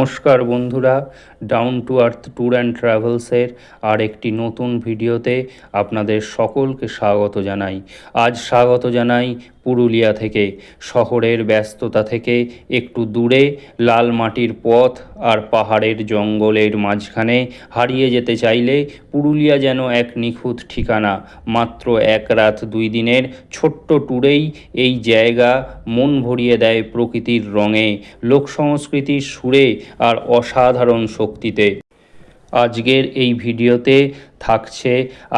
নমস্কার বন্ধুরা, down to earth tour and ট্রাভেলসের আর একটি নতুন ভিডিওতে আপনাদের সকলকে স্বাগত জানাই। আজ স্বাগত জানাই পুরুলিয়া থেকে। শহরের ব্যস্ততা থেকে একটু দূরে লাল মাটির পথ আর পাহাড়ের জঙ্গলের মাঝখানে হারিয়ে যেতে চাইলে পুরুলিয়া যেন এক নিখুঁত ঠিকানা। মাত্র 1 রাত 2 দিনের ছোট্ট ট্যুরেই এই জায়গা মন ভরিয়ে দেয় প্রকৃতির রঙে, লোক সংস্কৃতির সুরে আর অসাধারণ শক্তিতে। আজকের এই ভিডিওতে থাকছে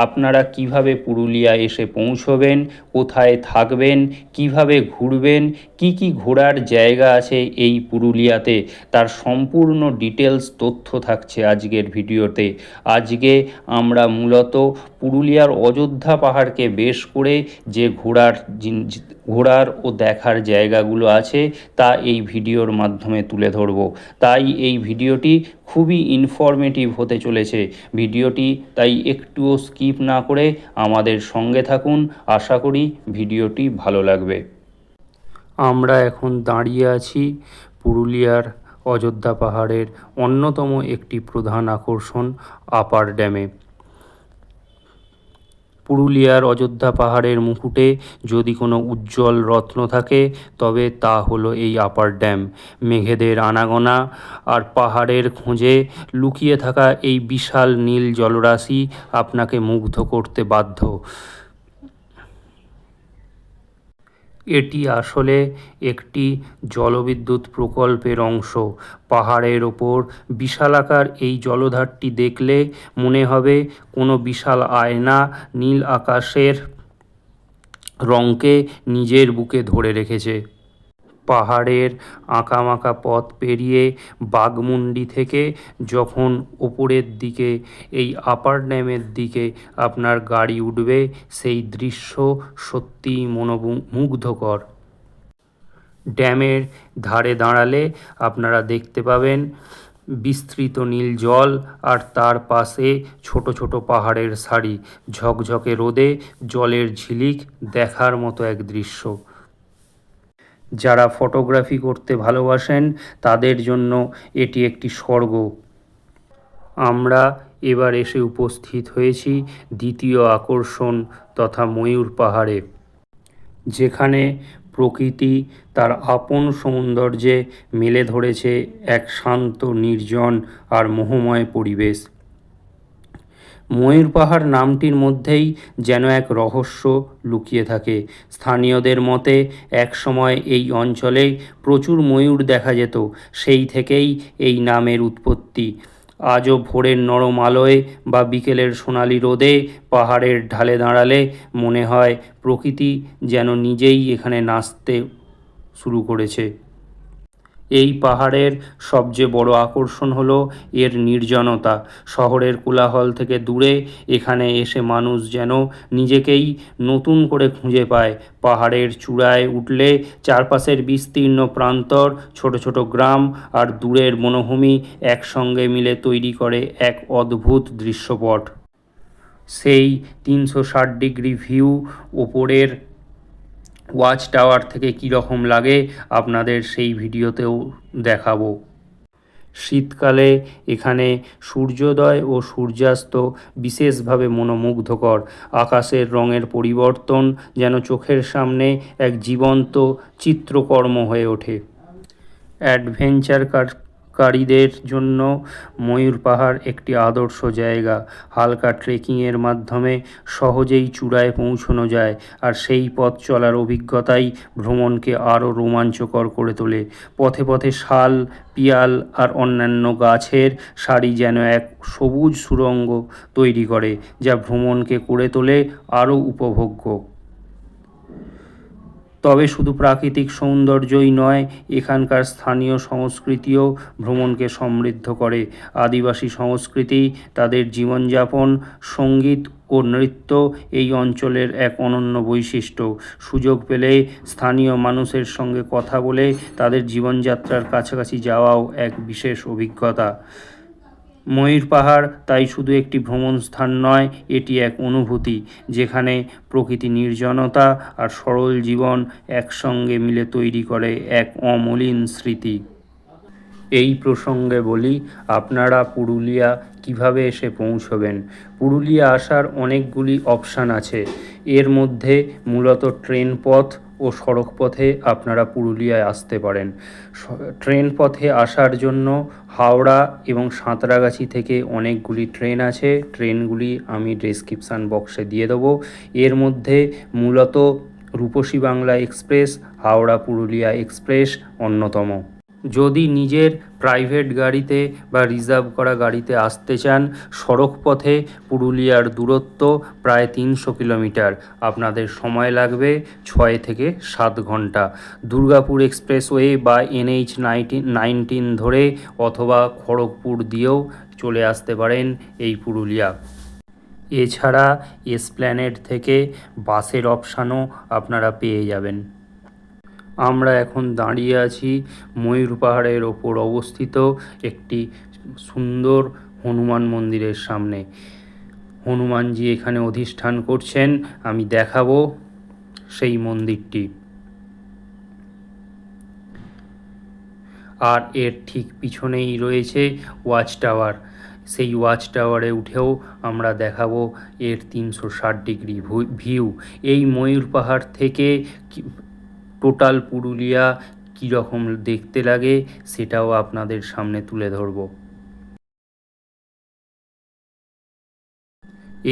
আপনারা কিভাবে পুরুলিয়া এসে পৌঁছবেন, কোথায় থাকবেন, কিভাবে ঘুরবেন, কি কি ঘোরার জায়গা আছে এই পুরুলিয়াতে, তার সম্পূর্ণ ডিটেলস তথ্য থাকছে আজকের ভিডিওতে। আজকে আমরা মূলত পুরুলিয়ার অযোধ্যা পাহাড়কে বেশ করে যে ঘোরার ও দেখার জায়গাগুলো আছে তা এই ভিডিওর মাধ্যমে তুলে ধরব। তাই এই ভিডিওটি খুবই ইনফরমেটিভ হতে চলেছে। ভিডিওটি তাই একটুও স্কিপ না করে আমাদের সঙ্গে থাকুন। আশা করি ভিডিওটি ভালো লাগবে। আমরা এখন দাঁড়িয়ে আছি পুরুলিয়ার অযোধ্যা পাহাড়ের অন্যতম একটি প্রধান আকর্ষণ আপার ড্যামে। পুরুলিয়ার অযোধ্যা পাহাড়ের মুকুটে যদি কোনো উজ্জ্বল রত্ন থাকে তবে তা হলো এই আপার ড্যাম। মেঘেদের আনাগোনা আর পাহাড়ের খোঁজে লুকিয়ে থাকা এই বিশাল নীল জলরাশি আপনাকে মুগ্ধ করতে বাধ্য। এটি আসলে একটি জলবিদ্যুৎ প্রকল্পের অংশ। পাহাড়ের ওপর বিশালাকার এই জলধারটি দেখলে মনে হবে কোনো বিশাল আয়না নীল আকাশের রঙকে নিজের বুকে ধরে রেখেছে। পাহাড়ের আঁকামাকা পথ পেরিয়ে বাঘমুন্ডি থেকে যখন ওপরের দিকে এই আপার ড্যামের দিকে আপনার গাড়ি উঠবে, সেই দৃশ্য সত্যিই মনোমুগ্ধকর। ড্যামের ধারে দাঁড়ালে আপনারা দেখতে পাবেন বিস্তৃত নীল জল আর তার পাশে ছোট ছোট পাহাড়ের সারি। ঝকঝকে রোদে জলের ঝিলিক দেখার মতো এক দৃশ্য। যারা ফটোগ্রাফি করতে ভালোবাসেন তাদের জন্য এটি একটি স্বর্গ। আমরা এবার এসে উপস্থিত হয়েছি দ্বিতীয় আকর্ষণ তথা ময়ূর পাহাড়ে, যেখানে প্রকৃতি তার আপন সৌন্দর্যে মেলে ধরেছে এক শান্ত, নির্জন আর মোহময় পরিবেশ। ময়ূর পাহাড় নামটির মধ্যেই যেন এক রহস্য লুকিয়ে থাকে। স্থানীয়দের মতে একসময় এই অঞ্চলে প্রচুর ময়ূর দেখা যেত, সেই থেকেই এই নামের উৎপত্তি। আজও ভোরের নরম আলোয় বা বিকেলের সোনালি রোদে পাহাড়ের ঢালে দাঁড়ালে মনে হয় প্রকৃতি যেন নিজেই এখানে নাচতে শুরু করেছে। এই পাহাড়ের সবচেয়ে বড় আকর্ষণ হলো এর নির্জনতা। শহরের কোলাহল থেকে দূরে এখানে এসে মানুষ যেন নিজেকেই নতুন করে খুঁজে পায়। পাহাড়ের চূড়ায় উঠলে চারপাশের বিস্তীর্ণ প্রান্তর, ছোট ছোট গ্রাম আর দূরের বনভূমি একসঙ্গে মিলে তৈরি করে এক অদ্ভুত দৃশ্যপট। সেই 360 ডিগ্রি ভিউ ওপরের ওয়াচ টাওয়ার থেকে কীরকম লাগে আপনাদের সেই ভিডিওতেও দেখাবো। শীতকালে এখানে সূর্যোদয় ও সূর্যাস্ত বিশেষভাবে মনোমুগ্ধকর। আকাশের রঙের পরিবর্তন যেন চোখের সামনে এক জীবন্ত চিত্রকর্ম হয়ে ওঠে। অ্যাডভেঞ্চারকারীদের জন্য ময়ূর পাহাড় একটি আদর্শ জায়গা। হালকা ট্রেকিংয়ের মাধ্যমে সহজেই চূড়ায় পৌঁছানো যায়, আর সেই পথ চলার অভিজ্ঞতাই ভ্রমণকে আরও রোমাঞ্চকর করে তোলে। পথে পথে শাল, পিয়াল আর অন্যান্য গাছের সারি যেন এক সবুজ সুড়ঙ্গ তৈরি করে, যা ভ্রমণকে করে তোলে আরও উপভোগ্য। তবে শুধু প্রাকৃতিক সৌন্দর্যই নয়, এখানকার স্থানীয় সংস্কৃতিও ভ্রমণকে সমৃদ্ধ করে। আদিবাসী সংস্কৃতি, তাদের জীবনযাপন, সঙ্গীত ও নৃত্য এই অঞ্চলের এক অনন্য বৈশিষ্ট্য। সুযোগ পেলে স্থানীয় মানুষের সঙ্গে কথা বলে তাদের জীবনযাত্রার কাছাকাছি যাওয়াও এক বিশেষ অভিজ্ঞতা। ময়ূর পাহাড় তাই শুধু একটি ভ্রমণ স্থান নয়, এটি এক অনুভূতি, যেখানে প্রকৃতি, নির্জনতা আর সরল জীবন একসঙ্গে মিলে তৈরি করে এক অমলিন স্মৃতি। এই প্রসঙ্গে বলি, আপনারা পুরুলিয়া কিভাবে এসে পৌঁছবেন। পুরুলিয়া আসার অনেকগুলি অপশান আছে। এর মধ্যে মূলত ট্রেন পথ ও সড়ক পথে আপনারা পুরুলিয়ায় আসতে পারেন। ট্রেন পথে আসার জন্য হাওড়া এবং সাঁতরাগাছি থেকে অনেকগুলি ট্রেন আছে। ট্রেনগুলি আমি ডেসক্রিপশান বক্সে দিয়ে দেবো। এর মধ্যে মূলত রূপসী বাংলা এক্সপ্রেস, হাওড়া পুরুলিয়া এক্সপ্রেস অন্যতম। যদি নিজের প্রাইভেট গাড়িতে বা রিজার্ভ করা গাড়িতে আসতে চান, সড়ক পথে পুরুলিয়ার দূরত্ব প্রায় 300 কিলোমিটার। আপনাদের সময় লাগবে 6 থেকে 7 ঘন্টা। দুর্গাপুর এক্সপ্রেসওয়ে বা NH-19 ধরে অথবা খড়গপুর দিয়েও চলে আসতে পারেন এই পুরুলিয়া। এছাড়া এসপ্ল্যানেড থেকে বাসের অপশানও আপনারা পেয়ে যাবেন। আমরা এখন দাঁড়িয়ে আছি ময়ূর পাহাড়ের ওপর অবস্থিত একটি সুন্দর হনুমান মন্দিরের সামনে। হনুমানজি এখানে অধিষ্ঠান করছেন। আমি দেখাবো সেই মন্দিরটি। আর এর ঠিক পিছনেই রয়েছে ওয়াচ টাওয়ার। সেই ওয়াচ টাওয়ারে উঠেও আমরা দেখাবো এর 360 ডিগ্রি ভিউ। এই ময়ূর পাহাড় থেকে টোটাল পুরুলিয়া কীরকম দেখতে লাগে সেটাও আপনাদের সামনে তুলে ধরব।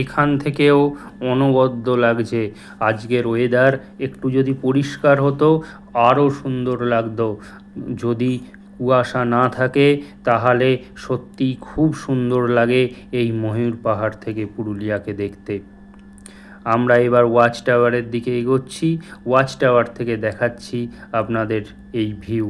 এখান থেকেও অনবদ্য লাগছে। আজকের ওয়েদার একটু যদি পরিষ্কার হতো আরও সুন্দর লাগতো। যদি কুয়াশা না থাকে তাহলে সত্যি খুব সুন্দর লাগে এই ময়ূর পাহাড় থেকে পুরুলিয়াকে দেখতে। আমরা এবার ওয়াচ টাওয়ারের দিকে এগোচ্ছি। ওয়াচ টাওয়ার থেকে দেখাচ্ছি আপনাদের এই ভিউ।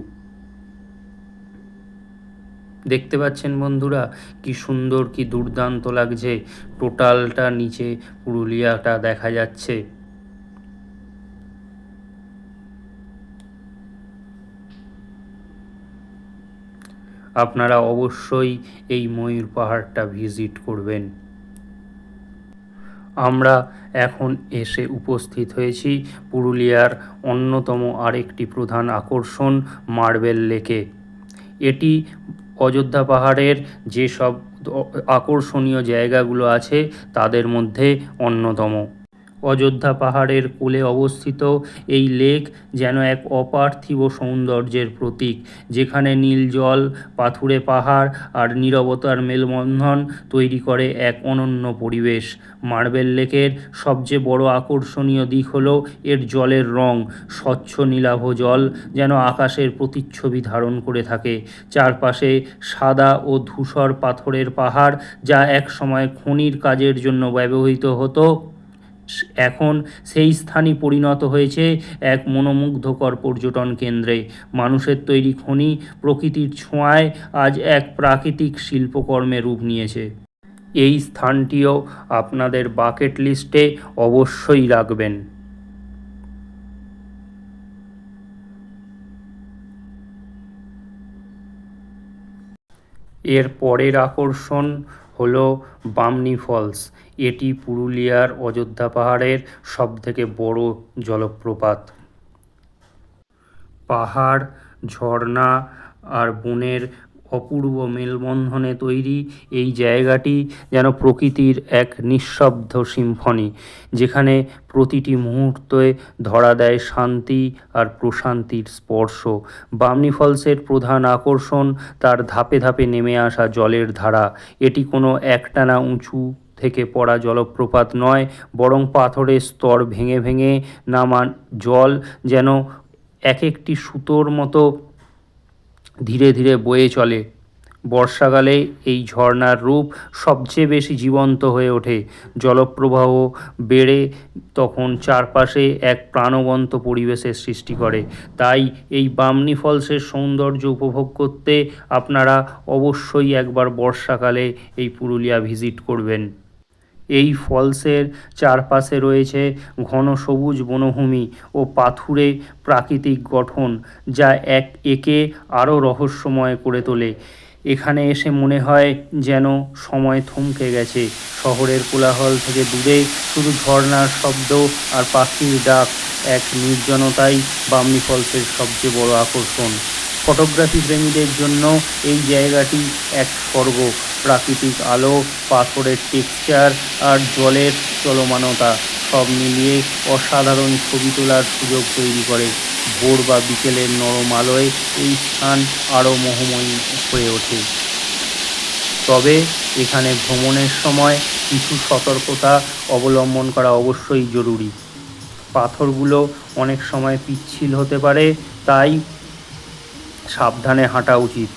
দেখতে পাচ্ছেন বন্ধুরা কি সুন্দর, কি দুর্দান্ত লাগছে। টোটালটা নিচে পুরুলিয়াটা দেখা যাচ্ছে। আপনারা অবশ্যই এই ময়ূর পাহাড়টা ভিজিট করবেন। আমরা এখন এসে উপস্থিত হয়েছি পুরুলিয়ার অন্যতম আরেকটি প্রধান আকর্ষণ মার্বেল লেকে। এটি অযোধ্যা পাহাড়ের যেসব আকর্ষণীয় জায়গাগুলো আছে তাদের মধ্যে অন্যতম। অযোধ্যা পাহাড়ের কোলে অবস্থিত এই লেক যেন এক অপার্থিব সৌন্দর্যের প্রতীক, যেখানে নীল জল, পাথুরে পাহাড় আর নীরবতার মেলবন্ধন তৈরি করে এক অনন্য পরিবেশ। মার্বেল লেকের সবচেয়ে বড় আকর্ষণীয় দিক হলো এর জলের রং। স্বচ্ছ নীলাভ জল যেন আকাশের প্রতিচ্ছবি ধারণ করে থাকে। চারপাশে সাদা ও ধূসর পাথরের পাহাড়, যা এক সময় খনির কাজের জন্য ব্যবহৃত হতো, এখন সেই স্থানই পরিণত হয়েছে এক মনোমুগ্ধকর পর্যটন কেন্দ্রে। মানুষের তৈরি খনি প্রকৃতির ছোঁয়ায় আজ এক প্রাকৃতিক শিল্পকর্মে রূপ নিয়েছে। এই স্থানটিও আপনাদের বাকেট লিস্টে অবশ্যই রাখবেন। এর পরের আকর্ষণ হলো বামনি ফলস। এটি পুরুলিয়ার অযোধ্যা পাহাড়ের সবথেকে বড় জলপ্রপাত। পাহাড়, ঝর্ণা আর বনের অপূর্ব মেলবন্ধনে তৈরি এই জায়গাটি যেন প্রকৃতির এক নিঃশব্দ সিম্ফনি, যেখানে প্রতিটি মুহূর্তে ধরা দেয় শান্তি আর প্রশান্তির স্পর্শ। বামনি ফলসের প্রধান আকর্ষণ তার ধাপে ধাপে নেমে আসা জলের ধারা। এটি কোনো একটানা উঁচু থেকে পড়া জলপ্রপাত নয়, বরং পাথরের স্তর ভেঙে ভেঙে নামা জল যেন এক একটি সুতোর মতো ধীরে ধীরে বয়ে চলে। বর্ষাকালে এই ঝর্ণার রূপ সবচেয়ে বেশি জীবন্ত হয়ে ওঠে। জলপ্রবাহ বেড়ে তখন চারপাশে এক প্রাণবন্ত পরিবেশের সৃষ্টি করে। তাই এই বামনি ফলসের সৌন্দর্য উপভোগ করতে আপনারা অবশ্যই একবার বর্ষাকালে এই পুরুলিয়া ভিজিট করবেন। এই ফলসের চারপাশে রয়েছে ঘন সবুজ বনভূমি ও পাথুরে প্রাকৃতিক গঠন, যা একে আরও রহস্যময় করে তোলে। এখানে এসে মনে হয় যেন সময় থমকে গেছে। শহরের কোলাহল থেকে দূরে শুধু ঝর্ণার শব্দ আর পাখির ডাক। এক নির্জনতাই বামনি ফলসের সবচেয়ে বড় আকর্ষণ। ফটোগ্রাফি প্রেমীদের জন্য এই জায়গাটি এক স্বর্গ। প্রাকৃতিক আলো, পাথরের টেক্সচার আর জলের চলমানতা সব মিলিয়ে অসাধারণ ছবি তোলার সুযোগ তৈরি করে। ভোর বা বিকেলের নরম আলোয় এই স্থান আরও মোহময়ী হয়ে ওঠে। তবে এখানে ভ্রমণের সময় কিছু সতর্কতা অবলম্বন করা অবশ্যই জরুরি। পাথরগুলো অনেক সময় পিচ্ছিল হতে পারে, তাই সাবধানে হাঁটা উচিত।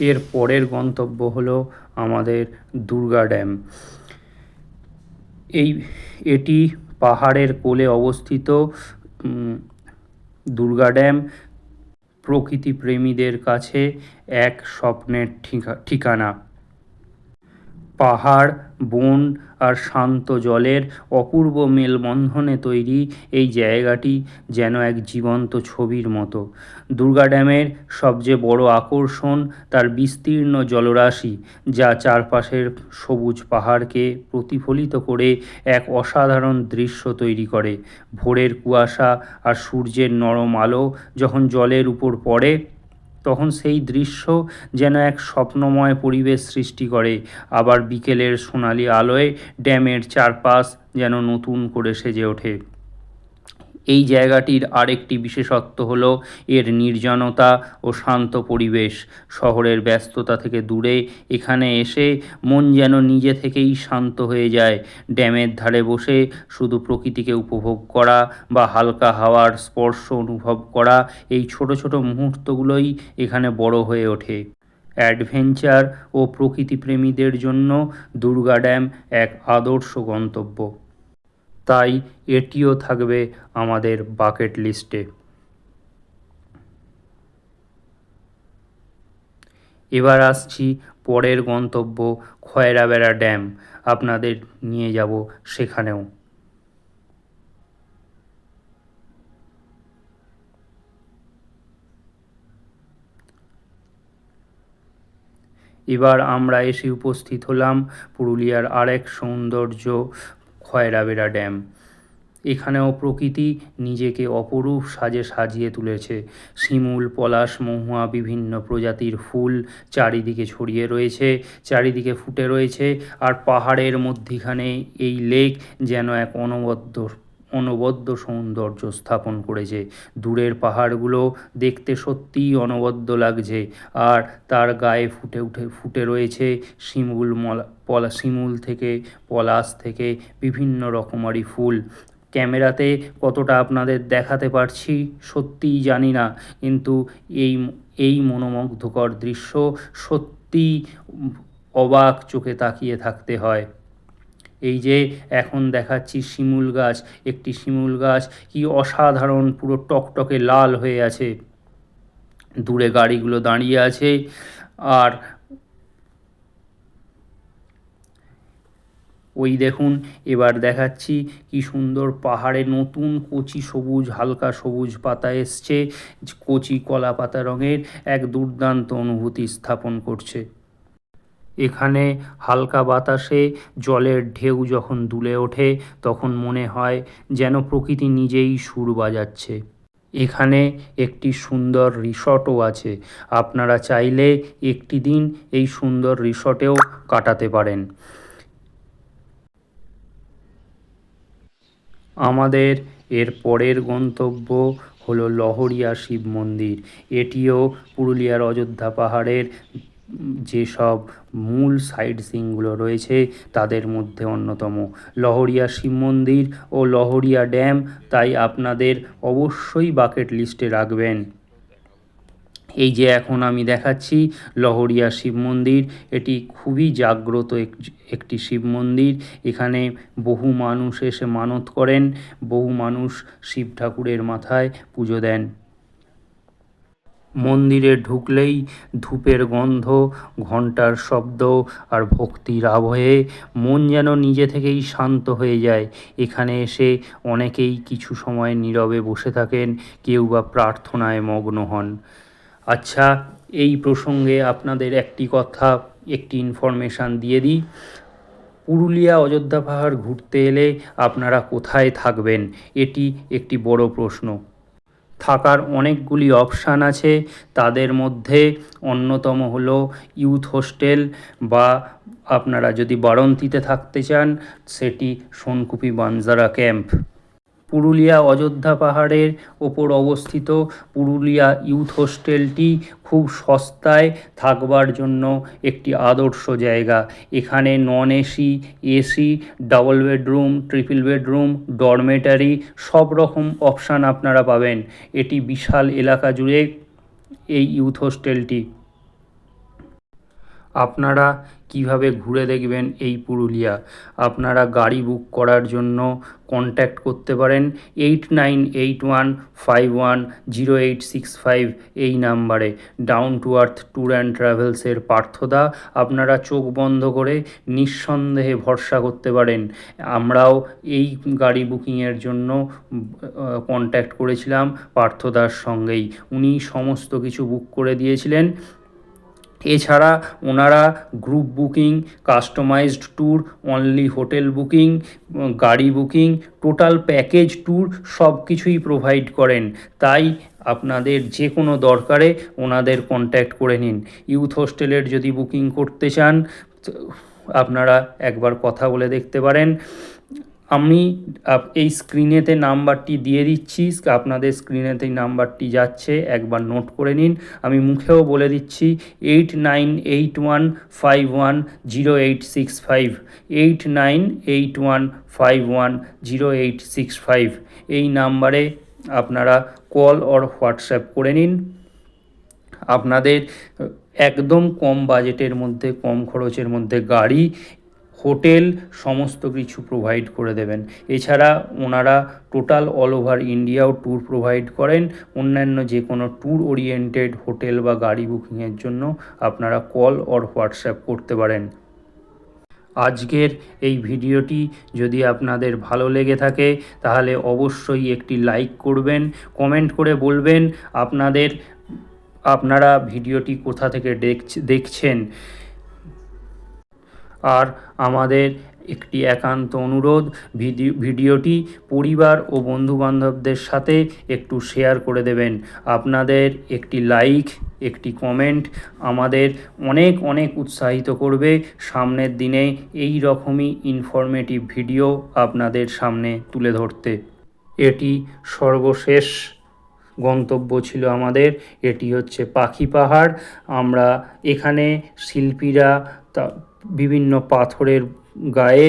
এর পরের গন্তব্য হলো আমাদের দুর্গা ড্যাম। এটি পাহাড়ের কোলে অবস্থিত। দুর্গা ড্যাম প্রকৃতিপ্রেমীদের কাছে এক স্বপ্নের ঠিকানা। পাহাড়, বন আর শান্ত জলের অপূর্ব মেলবন্ধনে তৈরি এই জায়গাটি যেন এক জীবন্ত ছবির মতো। দুর্গা ড্যামের সবচেয়ে বড় আকর্ষণ তার বিস্তীর্ণ জলরাশি, যা চারপাশের সবুজ পাহাড়কে প্রতিফলিত করে এক অসাধারণ দৃশ্য তৈরি করে। ভোরের কুয়াশা আর সূর্যের নরম আলো যখন জলের উপর পড়ে, তখন সেই দৃশ্য যেন এক স্বপ্নময় পরিবেশ সৃষ্টি করে। আবার বিকেলের সোনালি আলোয় ড্যামের চারপাশ যেন নতুন করে সেজে ওঠে। এই জায়গাটির আরেকটি বিশেষত্ব হলো এর নির্জনতা ও শান্ত পরিবেশ। শহরের ব্যস্ততা থেকে দূরে এখানে এসে মন যেন নিজে থেকেই শান্ত হয়ে যায়। ড্যামের ধারে বসে শুধু প্রকৃতিকে উপভোগ করা বা হালকা হাওয়ার স্পর্শ অনুভব করা, এই ছোট ছোট মুহূর্তগুলোই এখানে বড় হয়ে ওঠে। অ্যাডভেঞ্চার ও প্রকৃতিপ্রেমীদের জন্য দুর্গা ড্যাম এক আদর্শ গন্তব্য, তাই এটিও থাকবে আমাদের বাকেট লিস্টে। এবার আসছি পরের গন্তব্য খয়রাবেড়া ড্যাম। আপনাদের নিয়ে যাব সেখানেও। এবার আমরা এসে উপস্থিত হলাম পুরুলিয়ার আরেক সৌন্দর্য খয়রাবেড়া ড্যাম। এখানেও প্রকৃতি নিজেকে অপরূপ সাজে সাজিয়ে তুলেছে। শিমুল, পলাশ, মহুয়া, বিভিন্ন প্রজাতির ফুল চারিদিকে ছড়িয়ে রয়েছে, চারিদিকে ফুটে রয়েছে। আর পাহাড়ের মধ্যিখানে এই লেক যেন এক অনবদ্য সৌন্দর্য স্থাপন করেছে। দূরের পাহাড়গুলো দেখতে সত্যিই অনবদ্য লাগছে, আর তার গায়ে ফুটে রয়েছে শিমুল থেকে, পলাশ থেকে বিভিন্ন রকমারি ফুল। ক্যামেরাতে কতটা আপনাদের দেখাতে পারছি সত্যিই জানি না, কিন্তু এই মনোমুগ্ধকর দৃশ্য সত্যিই অবাক চোখে তাকিয়ে থাকতে হয়। এই যে এখন দেখাচ্ছি শিমুল গাছ, একটি শিমুল গাছ কি অসাধারণ, পুরো টকটকে লাল হয়ে আছে। দূরে গাড়িগুলো দাঁড়িয়ে আছে, আর ওই দেখুন এবার দেখাচ্ছি কি সুন্দর পাহাড়ে নতুন কচি সবুজ, হালকা সবুজ পাতা এসছে, কচি কলা পাতা রঙের, এক দুর্দান্ত অনুভূতি স্থাপন করছে। এখানে হালকা বাতাসে জলের ঢেউ যখন দুলে ওঠে, তখন মনে হয় যেন প্রকৃতি নিজেই সুর বাজাচ্ছে। এখানে একটি সুন্দর রিসর্টও আছে। আপনারা চাইলে একটি দিন এই সুন্দর রিসর্টেও কাটাতে পারেন। আমাদের এর পরের গন্তব্য হলো লহরিয়া শিব মন্দির। এটিও পুরুলিয়ার অযোধ্যা পাহাড়ের যেসব মূল সাইট সিইংগুলো রয়েছে তাদের মধ্যে অন্যতম। লহরিয়া শিব মন্দির ও লহরিয়া ড্যাম তাই আপনাদের অবশ্যই বাকেট লিস্টে রাখবেন। এই যে এখন আমি দেখাচ্ছি লহরিয়া শিব মন্দির, এটি খুবই জাগ্রত একটি শিব মন্দির। এখানে বহু মানুষ এসে মানত করেন, বহু মানুষ শিব ঠাকুরের মাথায় পুজো দেন। মন্দিরে ঢুকলেই ধূপের গন্ধ, ঘণ্টার শব্দ আর ভক্তির আবহে মন যেন নিজে থেকেই শান্ত হয়ে যায়। এখানে এসে অনেকেই কিছু সময় নীরবে বসে থাকেন, কেউ বা প্রার্থনায় মগ্ন হন। আচ্ছা, এই প্রসঙ্গে আপনাদের একটি ইনফরমেশান দিয়ে দিই। পুরুলিয়া অযোধ্যা পাহাড় ঘুরতে এলে আপনারা কোথায় থাকবেন, এটি একটি বড় প্রশ্ন। থাকার অনেকগুলি অপশান আছে, তাদের মধ্যে অন্যতম হলো ইউথ হোস্টেল, বা আপনারা যদি বাড়ন্তিতে থাকতে চান সেটি সোনকুপি বাঞ্জারা ক্যাম্প। পুরুলিয়া অযোধ্যা পাহাড়ের ওপর অবস্থিত পুরুলিয়া ইউথ হোস্টেলটি খুব সস্তায় থাকবার জন্য একটি আদর্শ জায়গা। এখানে non AC, AC, double bedroom, triple bedroom, dormitory সব রকম অপশান আপনারা পাবেন। এটি বিশাল এলাকা জুড়ে এই ইউথ হোস্টেলটি। আপনারা কিভাবে ঘুরে দেখবেন এই পুরুলিয়া? আপনারা গাড়ি বুক করার জন্য কন্ট্যাক্ট করতে পারেন 8981510865 এই নাম্বারে। Down to earth tour and ট্রাভেলসের পার্থদা। আপনারা চোখ বন্ধ করে নিঃসন্দেহে ভরসা করতে পারেন। আমরাও এই গাড়ি বুকিংয়ের জন্য কন্ট্যাক্ট করেছিলাম পার্থদার সঙ্গেই, উনি সমস্ত কিছু বুক করে দিয়েছিলেন। এছাড়া ওনারা group booking, customized tour, only hotel booking, গাড়ি বুকিং, টোটাল প্যাকেজ ট্যুর সব কিছুই প্রোভাইড করেন। তাই আপনাদের যে কোনো দরকারে ওনাদের কন্ট্যাক্ট করে নিন। ইউথ হোস্টেলের যদি বুকিং করতে চান আপনারা একবার কথা বলে দেখতে পারেন। আমি এই স্ক্রিনেতে নাম্বারটি দিয়ে দিচ্ছি, আপনাদের স্ক্রিনেতে নাম্বারটি যাচ্ছে, একবার নোট করে নিন। আমি মুখেও বলে দিচ্ছি 8981510865, 8981510865 এই নাম্বারে আপনারা কল অর হোয়াটসঅ্যাপ করে নিন। আপনাদের একদম কম বাজেটের মধ্যে, কম খরচের মধ্যে গাড়ি, হোটেল সমস্ত কিছু প্রোভাইড করে দেবেন। এছাড়া ওনারা টোটাল অল ওভার ইন্ডিয়াও ট্যুর প্রোভাইড করেন। অন্যান্য যে কোনো ট্যুর ওরিয়েন্টেড হোটেল বা গাড়ি বুকিংয়ের জন্য আপনারা কল অর হোয়াটসঅ্যাপ করতে পারেন। আজকের এই ভিডিওটি যদি আপনাদের ভালো লেগে থাকে তাহলে অবশ্যই একটি লাইক করবেন, কমেন্ট করে বলবেন আপনারা ভিডিওটি কোথা থেকে দেখছেন। আর আমাদের একটি একান্ত অনুরোধ, ভিডিওটি পরিবার ও বন্ধুবান্ধবদের সাথে একটু শেয়ার করে দেবেন। আপনাদের একটি লাইক, একটি কমেন্ট আমাদের অনেক অনেক উৎসাহিত করবে সামনের দিনে এই রকমই ইনফরমেটিভ ভিডিও আপনাদের সামনে তুলে ধরতে। এটি সর্বশেষ গন্তব্য ছিল আমাদের, এটি হচ্ছে পাখি পাহাড়। আমরা এখানে শিল্পীরা বিভিন্ন পাথরের গায়ে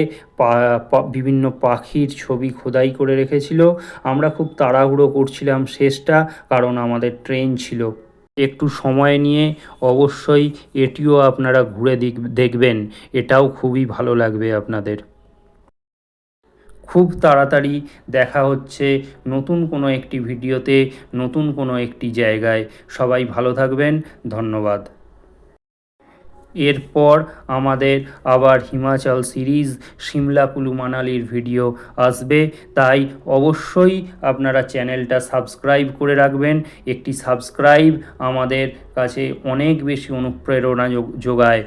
বিভিন্ন পাখির ছবি খোদাই করে রেখেছিল। আমরা খুব তাড়াহুড়ো করছিলাম শেষটা, কারণ আমাদের ট্রেন ছিল। একটু সময় নিয়ে অবশ্যই এটিও আপনারা ঘুরে দেখবেন, এটাও খুবই ভালো লাগবে আপনাদের। খুব তাড়াতাড়ি দেখা হচ্ছে নতুন কোনো একটি ভিডিওতে, নতুন কোনো একটি জায়গায়। সবাই ভালো থাকবেন, ধন্যবাদ। এরপর আমাদের আবার হিমাচল সিরিজ, সিমলা কুলু মানালির ভিডিও আসবে, তাই অবশ্যই আপনারা চ্যানেলটা সাবস্ক্রাইব করে রাখবেন। একটি সাবস্ক্রাইব আমাদের কাছে অনেক বেশি অনুপ্রেরণা যোগায়।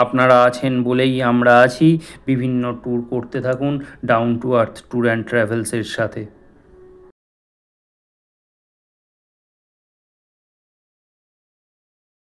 আপনারা আছেন বলেই আমরা আছি। বিভিন্ন ট্যুর করতে থাকুন down to earth tour and ট্রাভেলসের সাথে।